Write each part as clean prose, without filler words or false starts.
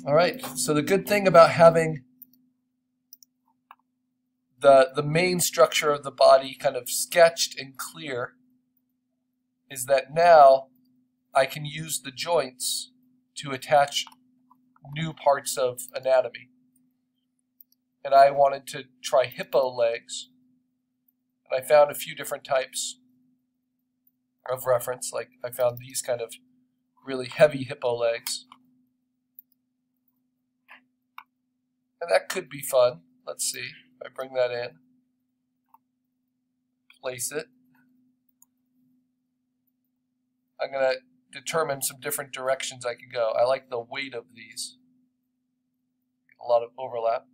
All right, so the good thing about having the main structure of the body kind of sketched and clear is that now I can use the joints to attach new parts of anatomy. And I wanted to try hippo legs. And I found a few different types of reference. Like I found these kind of really heavy hippo legs. And that could be fun. Let's see. If I bring that in, place it. I'm going to determine some different directions I could go. I like the weight of these. A lot of overlap.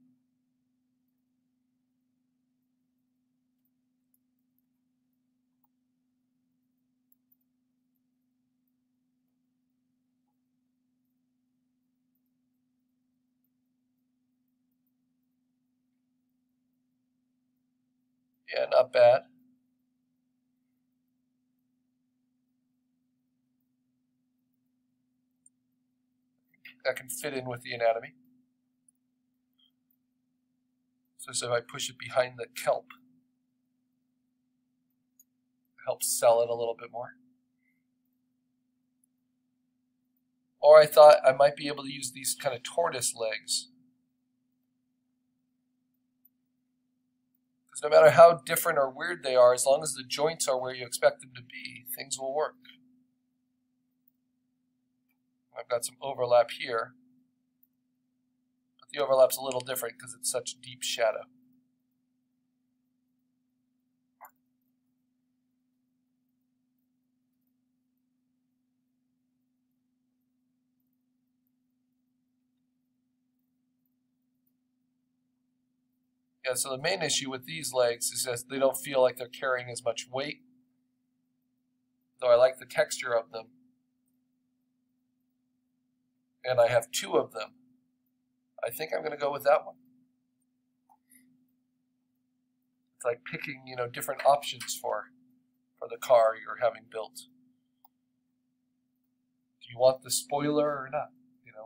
Yeah, not bad. That can fit in with the anatomy. So if I push it behind the kelp, it helps sell it a little bit more. Or I thought I might be able to use these kind of tortoise legs. Because no matter how different or weird they are, as long as the joints are where you expect them to be, things will work. I've got some overlap here, but the overlap's a little different because it's such deep shadow. Yeah, so the main issue with these legs is that they don't feel like they're carrying as much weight, though I like the texture of them. And I have two of them. I think I'm going to go with that one. It's like picking, different options for the car you're having built. Do you want the spoiler or not?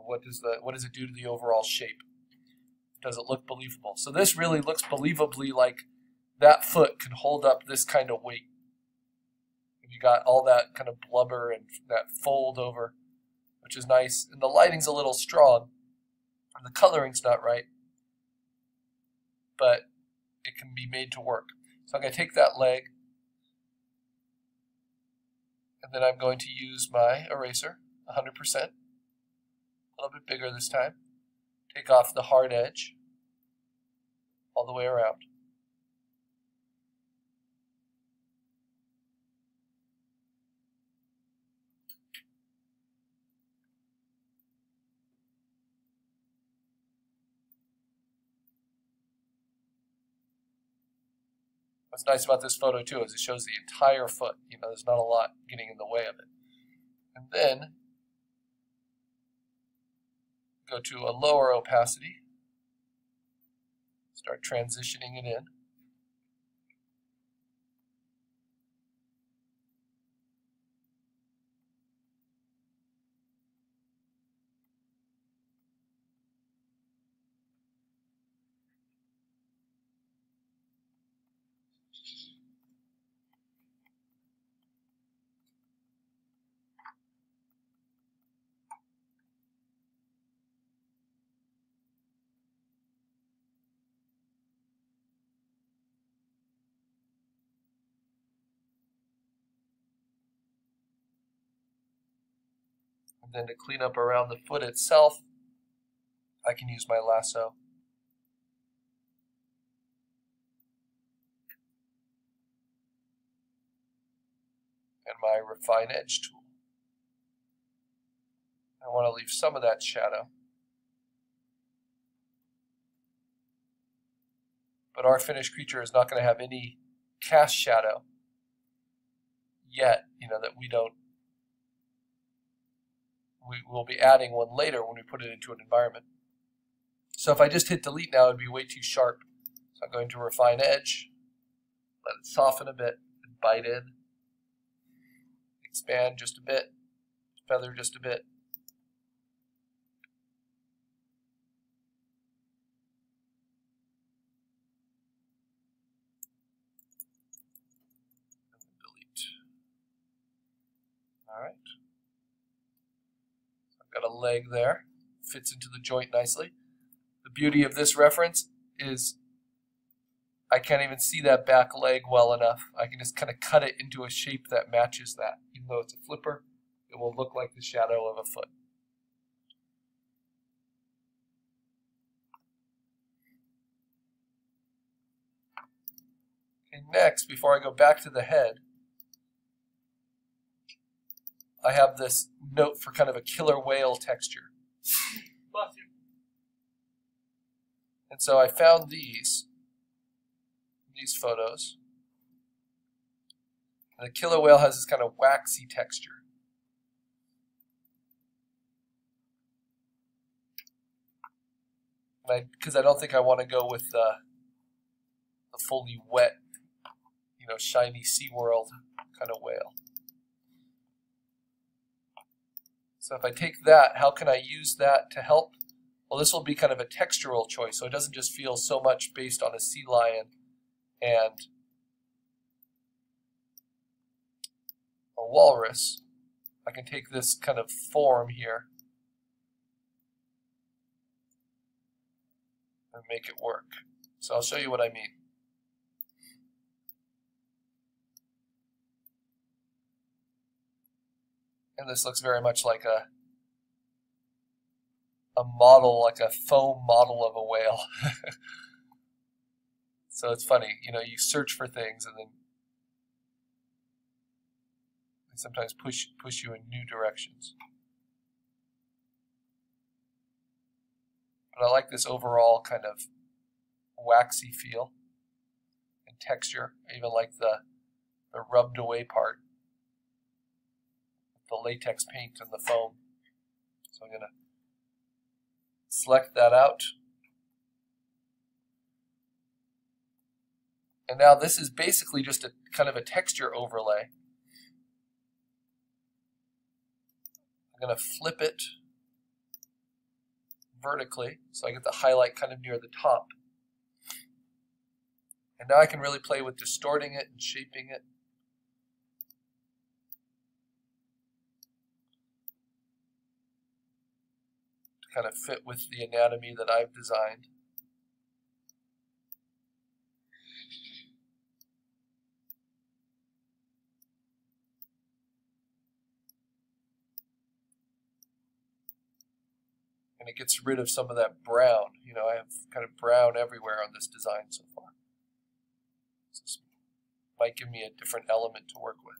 What does it do to the overall shape? Does it look believable? So this really looks believably like that foot can hold up this kind of weight. And you got all that kind of blubber and that fold over, which is nice. And the lighting's a little strong. And the coloring's not right. But it can be made to work. So I'm going to take that leg. And then I'm going to use my eraser, 100%. A little bit bigger this time. Take off the hard edge all the way around. What's nice about this photo too is it shows the entire foot. There's not a lot getting in the way of it. And then go to a lower opacity. Start transitioning it in. And then to clean up around the foot itself, I can use my lasso. And my refine edge tool. I want to leave some of that shadow. But our finished creature is not going to have any cast shadow yet, that we will be adding one later when we put it into an environment. So if I just hit delete now, it would be way too sharp. So I'm going to refine edge, let it soften a bit, and bite in, expand just a bit, feather just a bit. All right. I've got a leg there. Fits into the joint nicely. The beauty of this reference is I can't even see that back leg well enough. I can just kind of cut it into a shape that matches that. Even though it's a flipper, it will look like the shadow of a foot. And next, before I go back to the head, I have this note for kind of a killer whale texture. Bless you. And so I found these photos. And the killer whale has this kind of waxy texture. Because I don't think I want to go with the fully wet, shiny SeaWorld kind of whale. So if I take that, how can I use that to help? Well, this will be kind of a textural choice, so it doesn't just feel so much based on a sea lion and a walrus. I can take this kind of form here and make it work. So I'll show you what I mean. And this looks very much like a model, like a foam model of a whale. So it's funny, you search for things and then they sometimes push you in new directions. But I like this overall kind of waxy feel and texture. I even like the rubbed away part, the latex paint and the foam. So I'm going to select that out. And now this is basically just a kind of a texture overlay. I'm going to flip it vertically so I get the highlight kind of near the top. And now I can really play with distorting it and shaping it. To kind of fit with the anatomy that I've designed. And it gets rid of some of that brown. I have kind of brown everywhere on this design so far. So this might give me a different element to work with.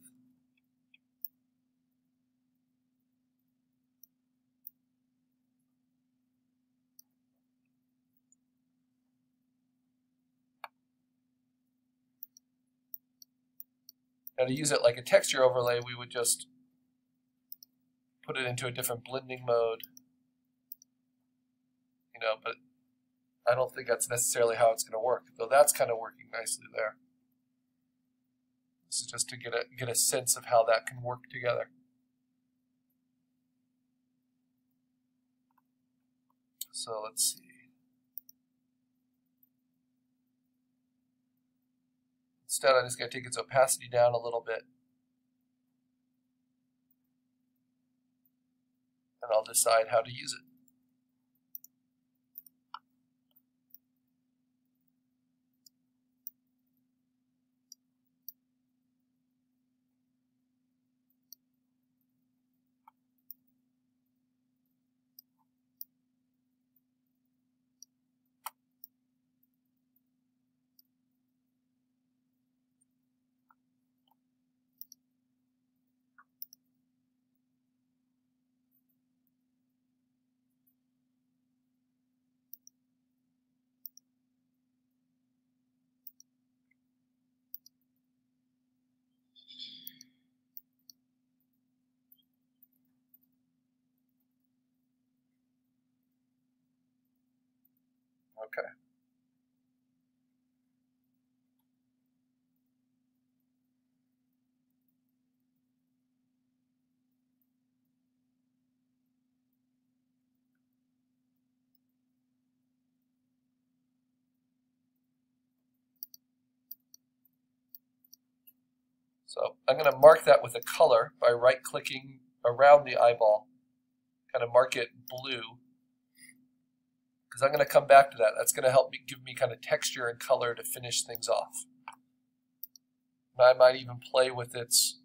Now to use it like a texture overlay, we would just put it into a different blending mode. But I don't think that's necessarily how it's going to work, though that's kind of working nicely there. This is just to get a sense of how that can work together. So let's see. Instead, I'm just going to take its opacity down a little bit. And I'll decide how to use it. Okay. So I'm going to mark that with a color by right-clicking around the eyeball, kind of mark it blue, because I'm going to come back to that. That's going to help me give me kind of texture and color to finish things off. And I might even play with its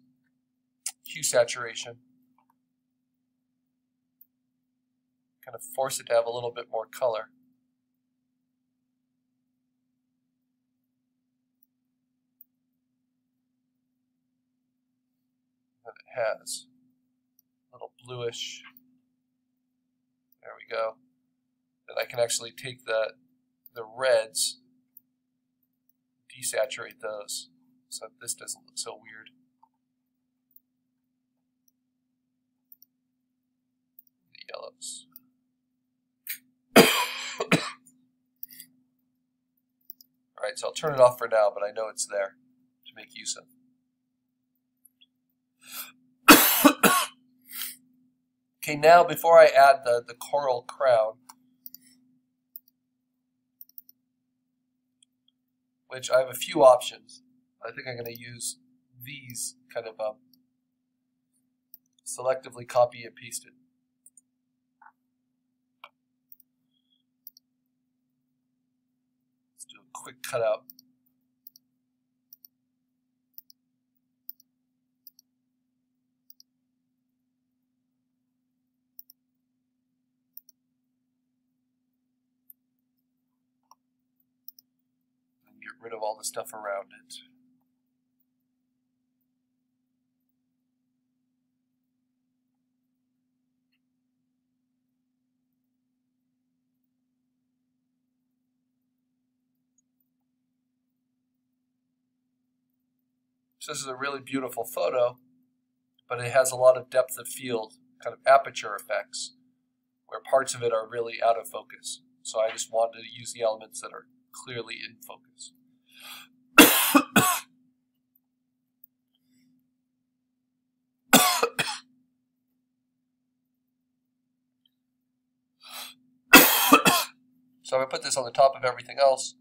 hue saturation, kind of force it to have a little bit more color. And it has a little bluish. There we go. Then I can actually take the reds, desaturate those, so this doesn't look so weird. The yellows. Alright, so I'll turn it off for now, but I know it's there to make use of. Okay, now before I add the coral crown, which I have a few options. I think I'm going to use these kind of selectively copy and pasted. Let's do a quick cutout. Get rid of all the stuff around it. So this is a really beautiful photo, but it has a lot of depth of field, kind of aperture effects, where parts of it are really out of focus. So I just wanted to use the elements that are clearly in focus. So I'm going to put this on the top of everything else.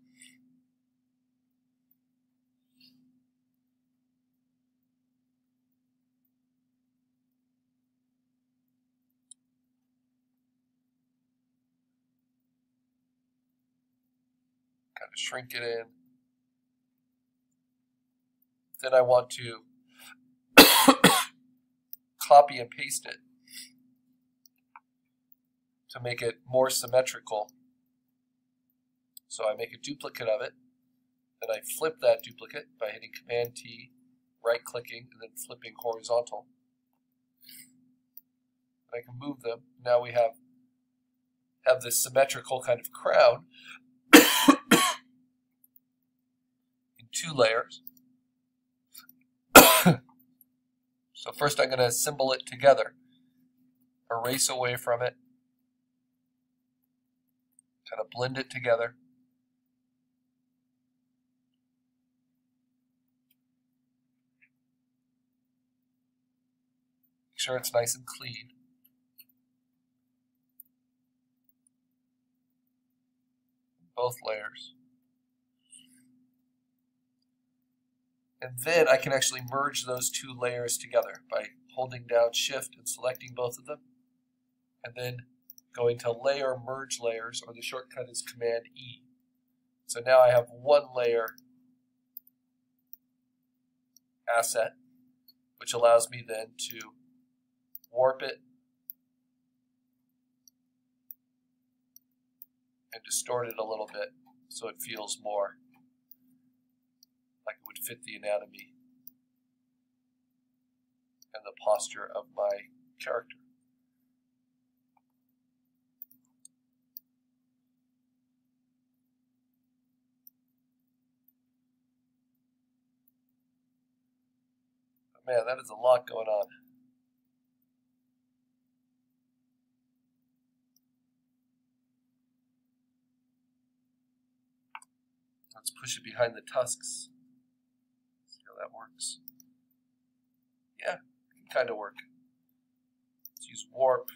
Kind of shrink it in. Then I want to copy and paste it to make it more symmetrical. So I make a duplicate of it, then I flip that duplicate by hitting Command-T, right-clicking, and then flipping horizontal. I can move them. Now we have this symmetrical kind of crown in 2 layers. So first I'm going to assemble it together, erase away from it, kind of blend it together. Make sure it's nice and clean. Both layers. And then I can actually merge those 2 layers together by holding down Shift and selecting both of them, and then going to Layer Merge Layers, or the shortcut is Command-E. So now I have 1 layer asset, which allows me then to warp it and distort it a little bit so it feels more like it would fit the anatomy and the posture of my character. But man, that is a lot going on. Let's push it behind the tusks. See how that works. Yeah, it can kind of work. Let's use warp.